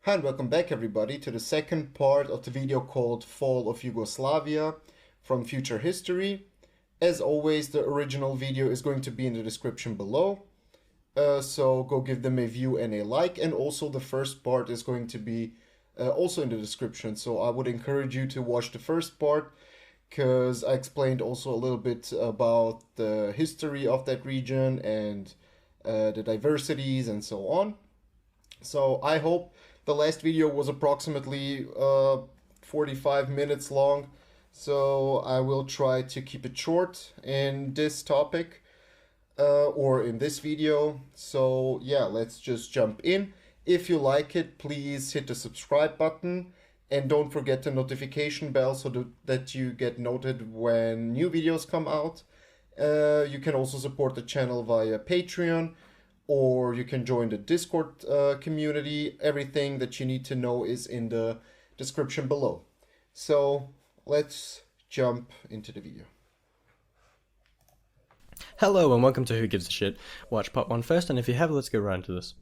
Hi and welcome back everybody to the second part of the video called Fall of Yugoslavia from Future History. As always, the original video is going to be in the description below, so go give them a view and a like, and also the first part is going to be also in the description, so I would encourage you to watch the first part because I explained also a little bit about the history of that region and the diversities and so on. So I hope the last video was approximately 45 minutes long, so I will try to keep it short in this topic or in this video. So yeah, let's just jump in. If you like it, please hit the subscribe button and don't forget the notification bell so that you get noted when new videos come out. You can also support the channel via Patreon, or you can join the Discord community. Everything that you need to know is in the description below. So let's jump into the video. Hello and welcome to Who Gives a Shit. Watch part 1 first, and if you have, let's get right into this.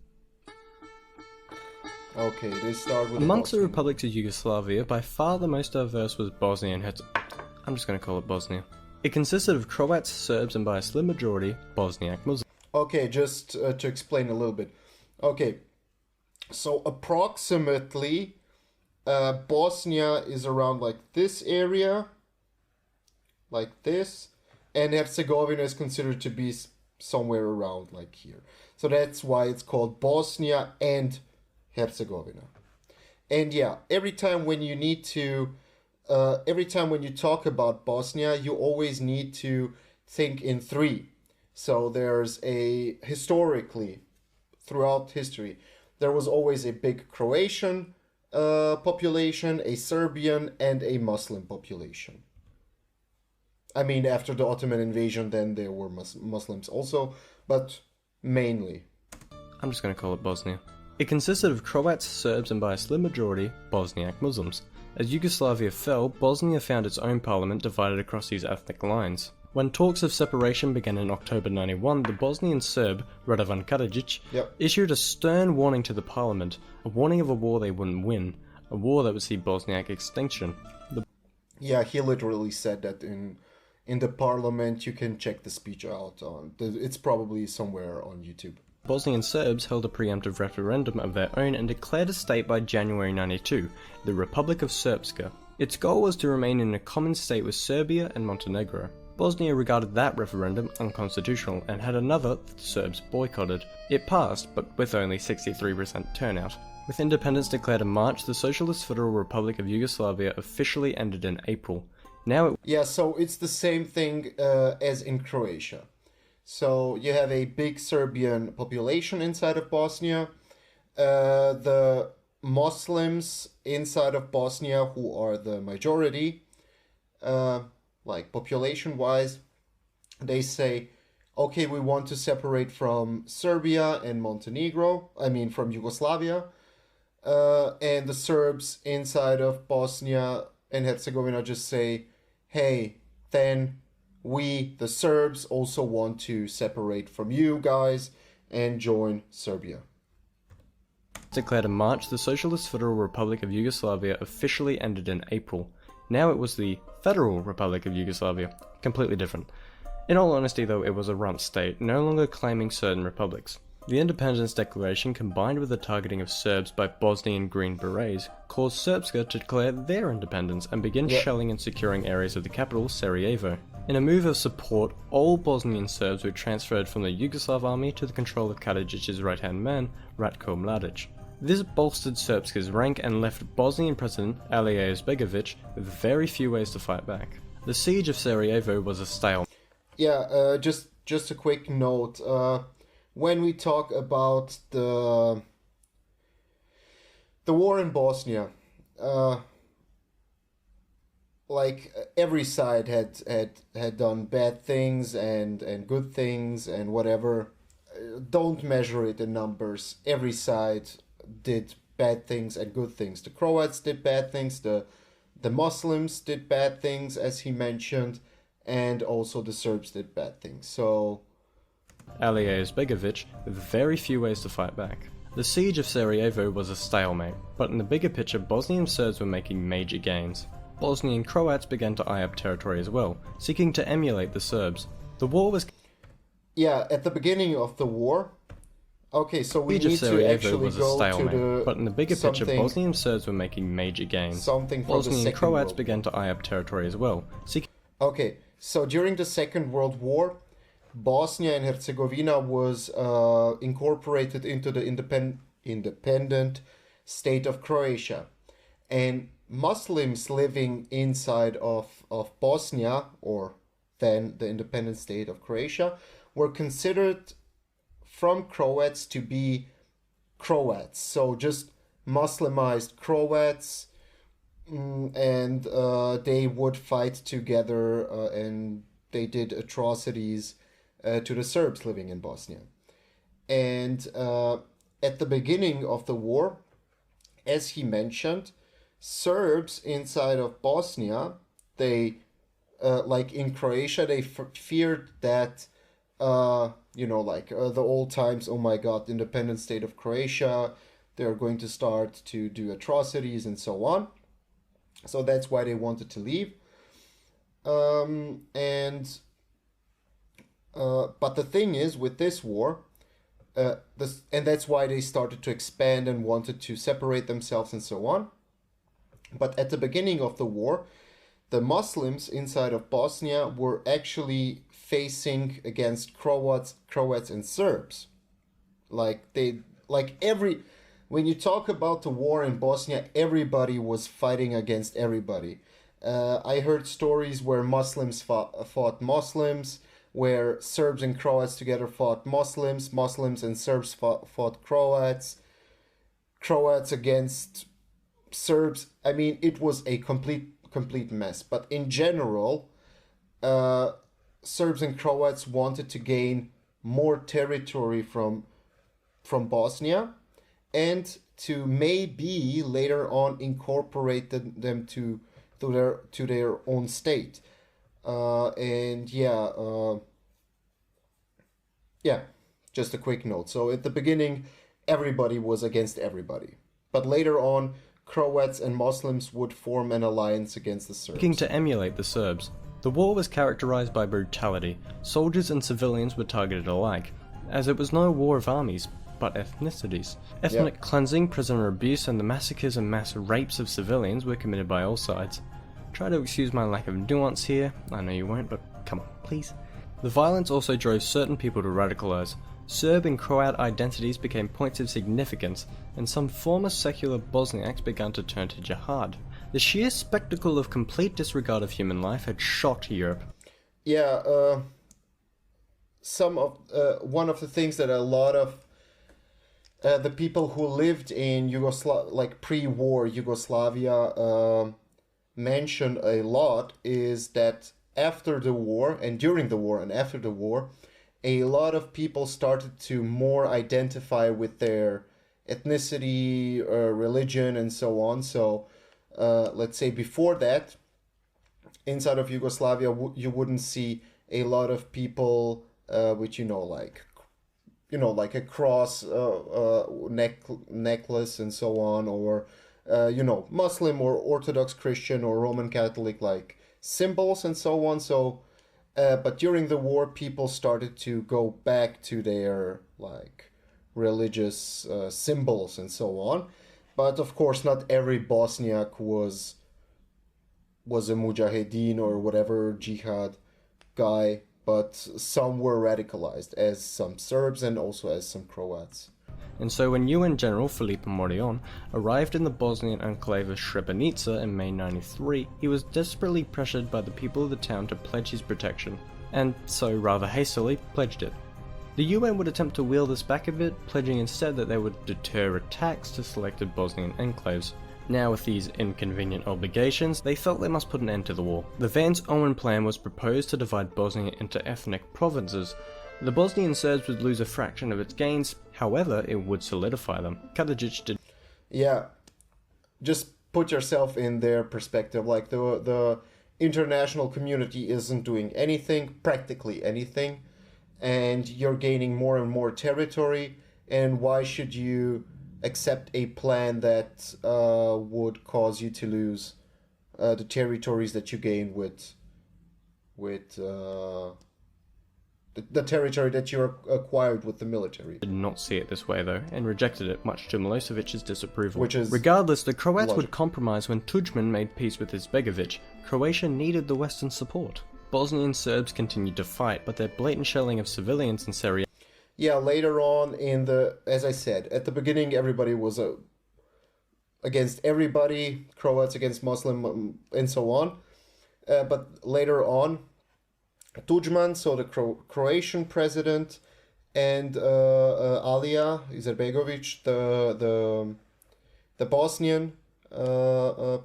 Okay, they start with Amongst the republics of Yugoslavia, by far the most diverse was Bosnia and Herzegovina. I'm just going to call it Bosnia. It consisted of Croats, Serbs, and by a slim majority, Bosniak Muslims. Okay, just to explain a little bit. Okay, so approximately Bosnia is around like this area, like this, and Herzegovina is considered to be somewhere around like here. So that's why it's called Bosnia and Herzegovina. And yeah, every time when you need to, every time when you talk about Bosnia, you always need to think in three. So there's historically, throughout history, there was always a big Croatian population, a Serbian, and a Muslim population. I mean, after the Ottoman invasion, then there were Muslims also, but mainly. I'm just going to call it Bosnia. It consisted of Croats, Serbs, and by a slim majority, Bosniak Muslims. As Yugoslavia fell, Bosnia found its own parliament divided across these ethnic lines. When talks of separation began in October 91, the Bosnian Serb, Radovan Karadzic, issued a stern warning to the parliament, a warning of a war they wouldn't win, a war that would see Bosniak extinction. Yeah, he literally said that in the parliament. You can check the speech out on. It's probably somewhere on YouTube. Bosnian Serbs held a preemptive referendum of their own and declared a state by January 92, the Republic of Srpska. Its goal was to remain in a common state with Serbia and Montenegro. Bosnia regarded that referendum unconstitutional and had another that the Serbs boycotted. It passed, but with only 63% turnout. With independence declared in March, the Socialist Federal Republic of Yugoslavia officially ended in April. Yeah, so it's the same thing as in Croatia. So you have a big Serbian population inside of Bosnia. The Muslims inside of Bosnia, who are the majority, like population-wise, they say, okay, we want to separate from Serbia and Montenegro, from Yugoslavia, and the Serbs inside of Bosnia and Herzegovina just say, hey, then we, the Serbs, also want to separate from you guys and join Serbia. Declared in March, the Socialist Federal Republic of Yugoslavia officially ended in April. Now it was the Federal Republic of Yugoslavia, completely different. In all honesty though, it was a rump state, no longer claiming certain republics. The Independence Declaration, combined with the targeting of Serbs by Bosnian Green Berets, caused Srpska to declare their independence and begin shelling and securing areas of the capital, Sarajevo. In a move of support, all Bosnian Serbs were transferred from the Yugoslav army to the control of Karadzic's right-hand man, Ratko Mladic. This bolstered Srpska's rank and left Bosnian President Alija Izetbegović with very few ways to fight back. The siege of Sarajevo was a stalemate. Yeah, just a quick note. When we talk about the war in Bosnia, like every side had done bad things and good things and whatever. Don't measure it in numbers. Every side did bad things and good things. The Croats did bad things, the Muslims did bad things, as he mentioned, and also the Serbs did bad things. So Alija Izetbegović with very few ways to fight back. The siege of Sarajevo was a stalemate, but in the bigger picture, Bosnian Serbs were making major gains. Bosnian Croats began to eye up territory as well, seeking to emulate the Serbs. The war was... Yeah, at the beginning of the war... Okay, so we siege of need to Sarajevo actually was a go stalemate, to the... but in the bigger picture, something- Bosnian Serbs were making major gains. Something from the Bosnian Second Croats World began to eye up territory as well, seeking... Okay, so during the Second World War, Bosnia and Herzegovina was incorporated into the independent state of Croatia. And Muslims living inside of Bosnia, or then the independent state of Croatia, were considered from Croats to be Croats. So just Muslimized Croats, and they would fight together and they did atrocities to the Serbs living in Bosnia. And at the beginning of the war, as he mentioned, Serbs inside of Bosnia, they, like in Croatia, they feared that, the old times, oh my God, independent state of Croatia, they're going to start to do atrocities and so on. So that's why they wanted to leave. But the thing is, with this war, and that's why they started to expand and wanted to separate themselves and so on. But at the beginning of the war, the Muslims inside of Bosnia were actually facing against Croats and Serbs. When you talk about the war in Bosnia, everybody was fighting against everybody. I heard stories where Muslims fought Muslims, where Serbs and Croats together fought Muslims, Muslims and Serbs fought Croats, Croats against Serbs. I mean, it was a complete mess. But in general, Serbs and Croats wanted to gain more territory from Bosnia, and to maybe later on incorporate them to their own state. Just a quick note. So at the beginning, everybody was against everybody, but later on, Croats and Muslims would form an alliance against the Serbs. Seeking to emulate the Serbs. The war was characterized by brutality. Soldiers and civilians were targeted alike, as it was no war of armies, but ethnicities. Ethnic cleansing, prisoner abuse, and the massacres and mass rapes of civilians were committed by all sides. Try to excuse my lack of nuance here, I know you won't, but come on, please. The violence also drove certain people to radicalize. Serb and Croat identities became points of significance, and some former secular Bosniaks began to turn to jihad. The sheer spectacle of complete disregard of human life had shocked Europe. Yeah, one of the things that a lot of the people who lived in pre-war Yugoslavia mentioned a lot is that after the war and during the war and after the war, a lot of people started to more identify with their ethnicity, religion, and so on. So, let's say before that, inside of Yugoslavia, you wouldn't see a lot of people with like a cross necklace and so on, or Muslim or Orthodox Christian or Roman Catholic like symbols and so on. So, but during the war, people started to go back to their like religious symbols and so on. But of course, not every Bosniak was a mujahideen or whatever jihad guy, but some were radicalized, as some Serbs and also as some Croats. And so when UN General Filipe Morion arrived in the Bosnian enclave of Srebrenica in May 93, he was desperately pressured by the people of the town to pledge his protection, and so rather hastily pledged it. The UN would attempt to wheel this back a bit, pledging instead that they would deter attacks to selected Bosnian enclaves. Now with these inconvenient obligations, they felt they must put an end to the war. The Vance-Owen plan was proposed to divide Bosnia into ethnic provinces. The Bosnian Serbs would lose a fraction of its gains, however, it would solidify them. Karadzic did... Yeah, just put yourself in their perspective. Like, the international community isn't doing anything, practically anything, and you're gaining more and more territory, and why should you accept a plan that would cause you to lose the territories that you gained with the territory that you acquired with the military. Did not see it this way though, and rejected it, much to Milosevic's disapproval. Which is regardless, the Croats logic. would compromise when Tudjman made peace with Izetbegovic. Croatia needed the Western support. Bosnian Serbs continued to fight, but their blatant shelling of civilians in Sarajevo. Yeah, later on as I said, at the beginning everybody was against everybody, Croats against Muslim and so on. But later on, Tudjman, so the Croatian president, and Alija Izetbegovic, the Bosnian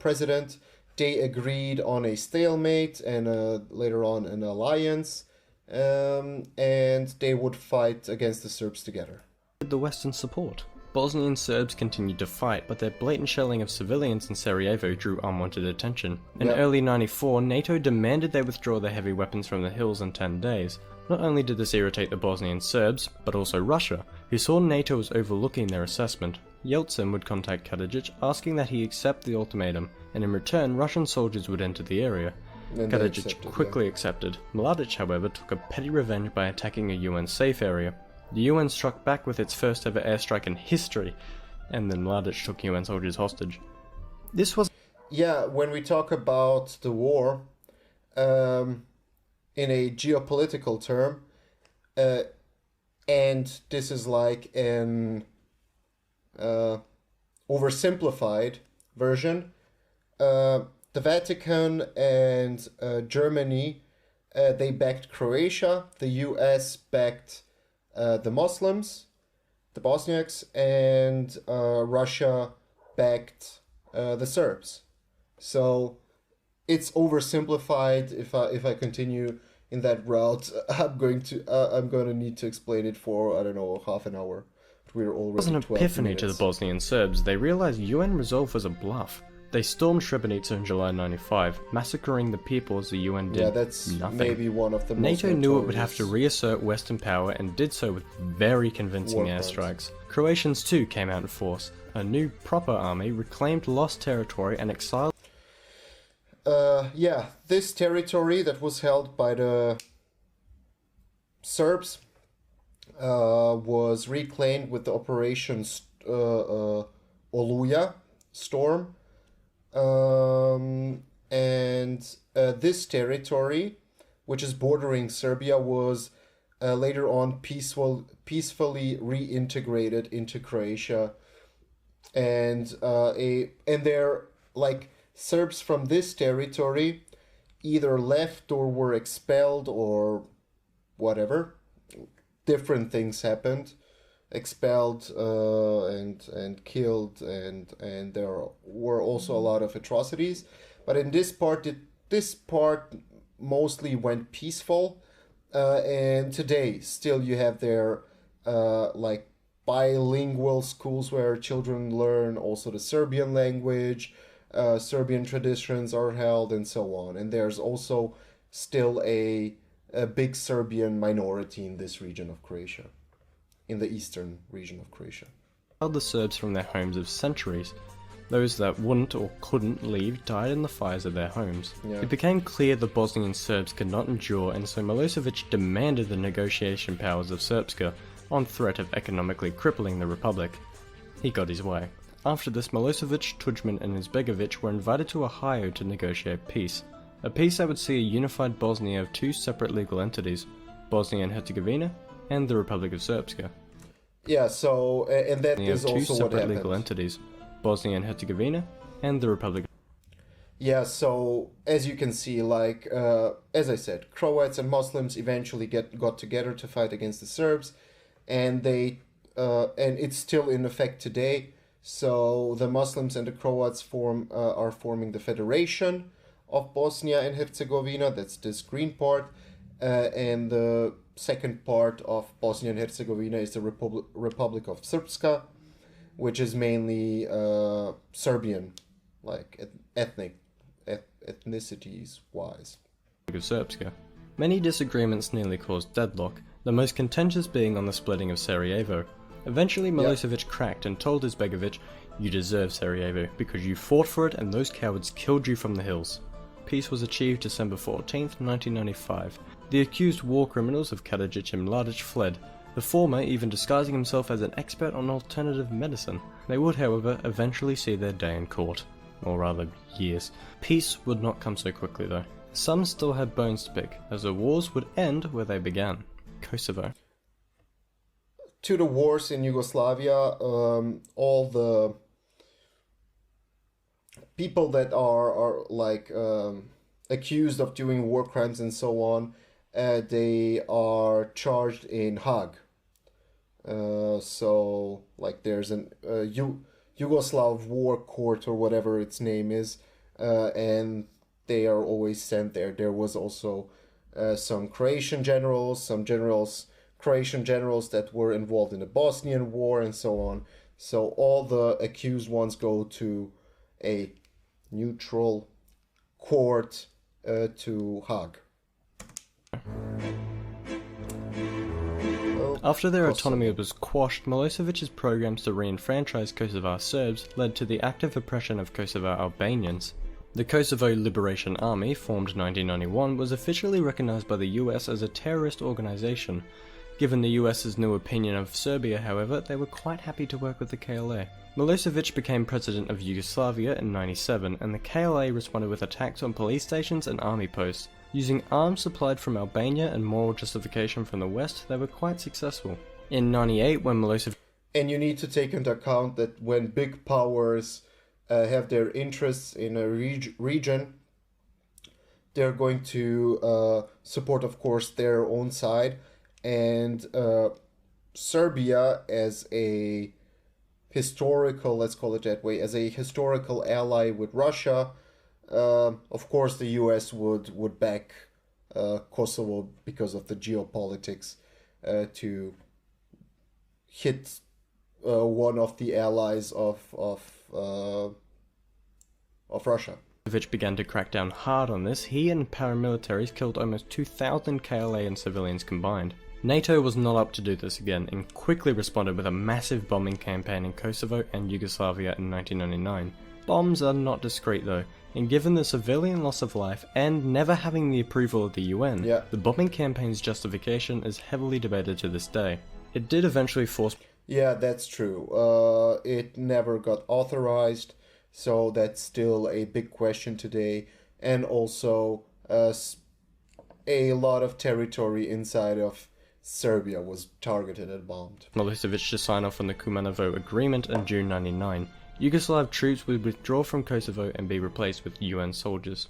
president, they agreed on a stalemate and later on an alliance, and they would fight against the Serbs together. The Western support. Bosnian Serbs continued to fight, but their blatant shelling of civilians in Sarajevo drew unwanted attention. In early '94, NATO demanded they withdraw their heavy weapons from the hills in 10 days. Not only did this irritate the Bosnian Serbs, but also Russia, who saw NATO as overlooking their assessment. Yeltsin would contact Karadzic asking that he accept the ultimatum, and in return Russian soldiers would enter the area. Karadzic quickly accepted. Mladic, however, took a petty revenge by attacking a UN safe area. The UN struck back with its first ever airstrike in history, and then Mladic took UN soldiers hostage. This was... Yeah, when we talk about the war, in a geopolitical term, and this is like an oversimplified version, the Vatican and Germany, they backed Croatia, the US backed the Muslims, the Bosniaks, and Russia backed the Serbs. So it's oversimplified. If I continue in that route, I'm going to need to explain it for, I don't know, half an hour. We're already. It was an epiphany to the Bosnian Serbs. They realized UN resolve was a bluff. They stormed Srebrenica in July '95, massacring the people as the UN did. Yeah, that's nothing. Maybe one of the most NATO knew it would have to reassert Western power and did so with very convincing airstrikes. Croatians too came out in force. A new proper army reclaimed lost territory and exiled. Yeah, this territory that was held by the Serbs was reclaimed with the Operation Oluja, Storm. This territory, which is bordering Serbia, was later on peacefully reintegrated into Croatia, and they're like Serbs from this territory either left or were expelled or whatever. Different things happened. Expelled and killed, and there were also a lot of atrocities, but in this part mostly went peaceful, and today still you have their like bilingual schools where children learn also the Serbian language, Serbian traditions are held, and so on. And there's also still a big Serbian minority in this region of Croatia, in the eastern region of Croatia. The Serbs from their homes of centuries. Those that wouldn't or couldn't leave died in the fires of their homes. Yeah. It became clear the Bosnian Serbs could not endure, and so Milosevic demanded the negotiation powers of Srpska, on threat of economically crippling the republic. He got his way. After this, Milosevic, Tudjman and Izetbegovic were invited to Ohio to negotiate peace. A peace that would see a unified Bosnia of two separate legal entities, Bosnia and Herzegovina and the Republic of Srpska. Yeah, so, and that is also what happened. Two separate legal entities, Bosnia and Herzegovina and the Republic. Yeah, so, as you can see, like, as I said, Croats and Muslims eventually got together to fight against the Serbs, and they, and it's still in effect today. So the Muslims and the Croats are forming the Federation of Bosnia and Herzegovina. That's this green part, and the second part of Bosnia and Herzegovina is the Republic of Srpska, which is mainly Serbian, like ethnicities wise. Srpska. Many disagreements nearly caused deadlock, the most contentious being on the splitting of Sarajevo. Eventually Milosevic cracked and told Izbegovic, "You deserve Sarajevo, because you fought for it and those cowards killed you from the hills." Peace was achieved December 14th, 1995. The accused war criminals of Karadzic and Mladic fled, the former even disguising himself as an expert on alternative medicine. They would, however, eventually see their day in court. Or rather, years. Peace would not come so quickly though. Some still had bones to pick, as the wars would end where they began. Kosovo. To the wars in Yugoslavia, all the people that are like accused of doing war crimes and so on, they are charged in Hague. So like there's an Yugoslav war court or whatever its name is, and they are always sent there. There was also some Croatian generals, Croatian generals that were involved in the Bosnian War and so on. So all the accused ones go to a neutral court to Hague. After their autonomy was quashed, Milosevic's programs to re-enfranchise Kosovar Serbs led to the active oppression of Kosovar Albanians. The Kosovo Liberation Army, formed 1991, was officially recognized by the US as a terrorist organization. Given the US's new opinion of Serbia, however, they were quite happy to work with the KLA. Milosevic became president of Yugoslavia in 1997, and the KLA responded with attacks on police stations and army posts. Using arms supplied from Albania and moral justification from the West, they were quite successful. In 1998, when Milosevic... And you need to take into account that when big powers have their interests in a region, they're going to support, of course, their own side. And Serbia, as a historical, let's call it that way, as a historical ally with Russia, of course the US would back Kosovo because of the geopolitics to hit one of the allies of Russia. Milosevic began to crack down hard on this. He and paramilitaries killed almost 2,000 KLA and civilians combined. NATO was not up to do this again and quickly responded with a massive bombing campaign in Kosovo and Yugoslavia in 1999. Bombs are not discreet though, and given the civilian loss of life and never having the approval of the UN, the bombing campaign's justification is heavily debated to this day. It did eventually force... Yeah, that's true. It never got authorized, so that's still a big question today, and also a lot of territory inside of Serbia was targeted and bombed. Milosevic to sign off on the Kumanovo Agreement in June 1999. Yugoslav troops would withdraw from Kosovo and be replaced with UN soldiers.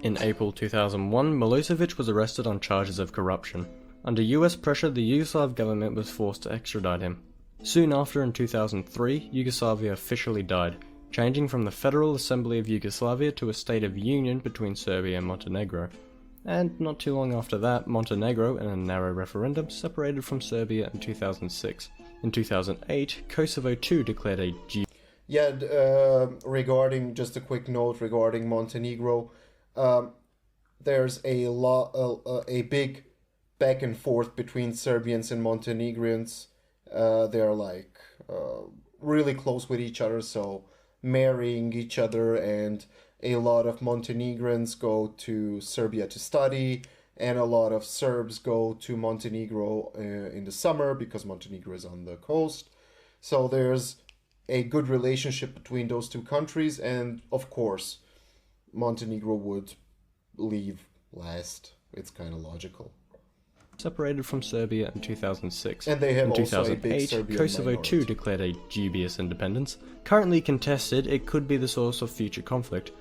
In April 2001, Milosevic was arrested on charges of corruption. Under US pressure, the Yugoslav government was forced to extradite him. Soon after, in 2003, Yugoslavia officially died, changing from the Federal Assembly of Yugoslavia to a state of union between Serbia and Montenegro. And not too long after that, Montenegro, in a narrow referendum, separated from Serbia in 2006. In 2008, Kosovo too declared a regarding, just a quick note regarding Montenegro, there's a big back and forth between Serbians and Montenegrins. They're like really close with each other, so marrying each other, and a lot of Montenegrins go to Serbia to study, and a lot of Serbs go to Montenegro in the summer because Montenegro is on the coast. So there's a good relationship between those two countries, and of course Montenegro would leave last. It's kind of logical. Separated from Serbia in 2006. And they have in also 2008, a big Serbian Kosovo minority. too declared a dubious independence. Currently contested, it could be the source of future conflict.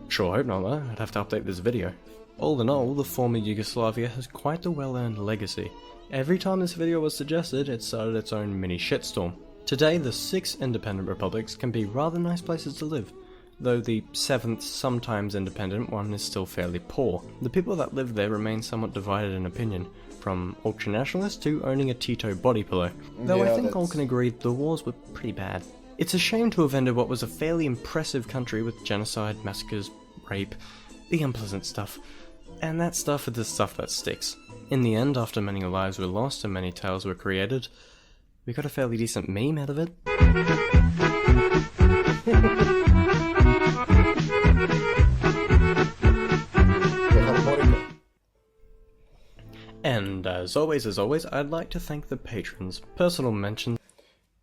Sure hope not though, I'd have to update this video. All in all, the former Yugoslavia has quite the well-earned legacy. Every time this video was suggested, it started its own mini shitstorm. Today, the 6 independent republics can be rather nice places to live, though the 7th, sometimes independent one is still fairly poor. The people that live there remain somewhat divided in opinion, from ultranationalists to owning a Tito body pillow, though I think all can agree the wars were pretty bad. It's a shame to have ended what was a fairly impressive country with genocide, massacres, rape, the unpleasant stuff, and that stuff is the stuff that sticks. In the end, after many lives were lost and many tales were created, we got a fairly decent meme out of it. And as always, I'd like to thank the patrons. Personal mention.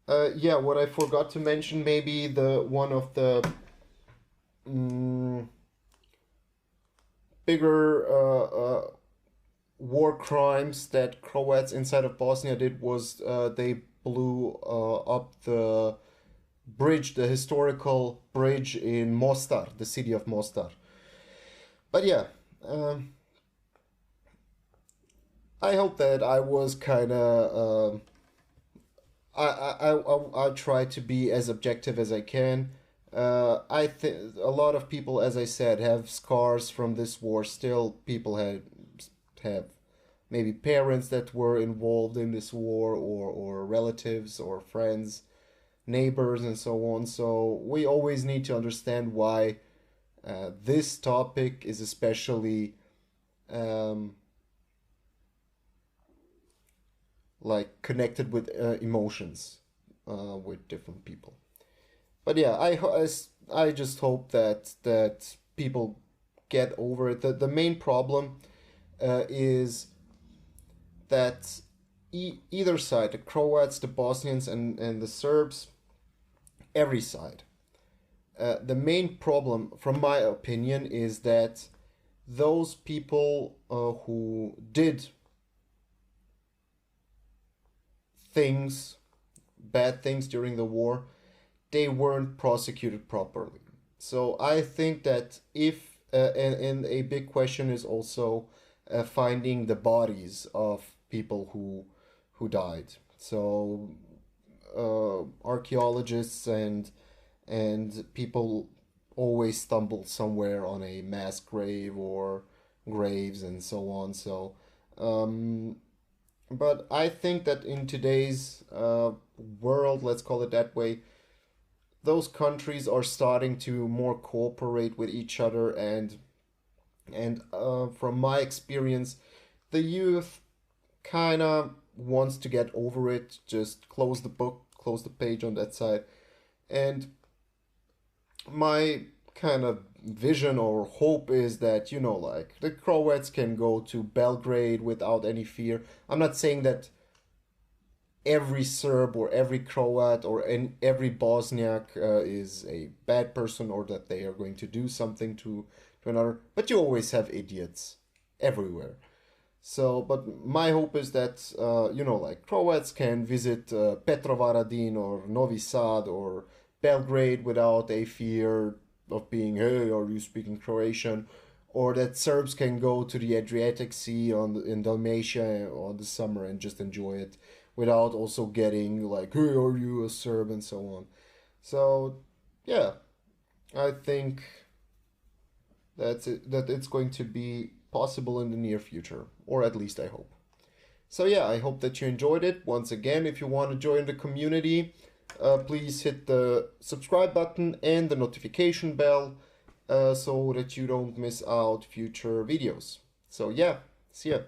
Yeah, what I forgot to mention, maybe one of the bigger war crimes that Croats inside of Bosnia did was they blew up the bridge, the historical bridge in Mostar, the city of Mostar. But yeah, I hope that I was kind of I try to be as objective as I can. I think a lot of people, as I said, have scars from this war. Still, people have maybe parents that were involved in this war, or relatives or friends, neighbors, and so on. So we always need to understand why this topic is especially like connected with emotions with different people. But yeah, I just hope that people get over it. The main problem is that either side, the Croats, the Bosnians, and the Serbs, every side. The main problem, from my opinion, is that those people who did bad things during the war, they weren't prosecuted properly. So I think that if and a big question is also finding the bodies of people who died. So archaeologists and people always stumble somewhere on a mass grave or graves and so on. So but I think that in today's world, let's call it that way, those countries are starting to more cooperate with each other, and from my experience, the youth kind of wants to get over it, just close the book, close the page on that side. And my kind of vision or hope is that, like, the Croats can go to Belgrade without any fear. I'm not saying that every Serb or every Croat or every Bosniak is a bad person, or that they are going to do something to another, but you always have idiots everywhere. So, but my hope is that, like, Croats can visit Petrovaradin or Novi Sad or Belgrade without a fear of being, hey, are you speaking Croatian? Or that Serbs can go to the Adriatic Sea in Dalmatia on the summer and just enjoy it without also getting like, hey, are you a Serb, and so on. So, yeah, I think that it's going to be possible in the near future, or at least I hope. So yeah, I hope that you enjoyed it. Once again, if you want to join the community, please hit the subscribe button and the notification bell so that you don't miss out future videos. So yeah, see ya.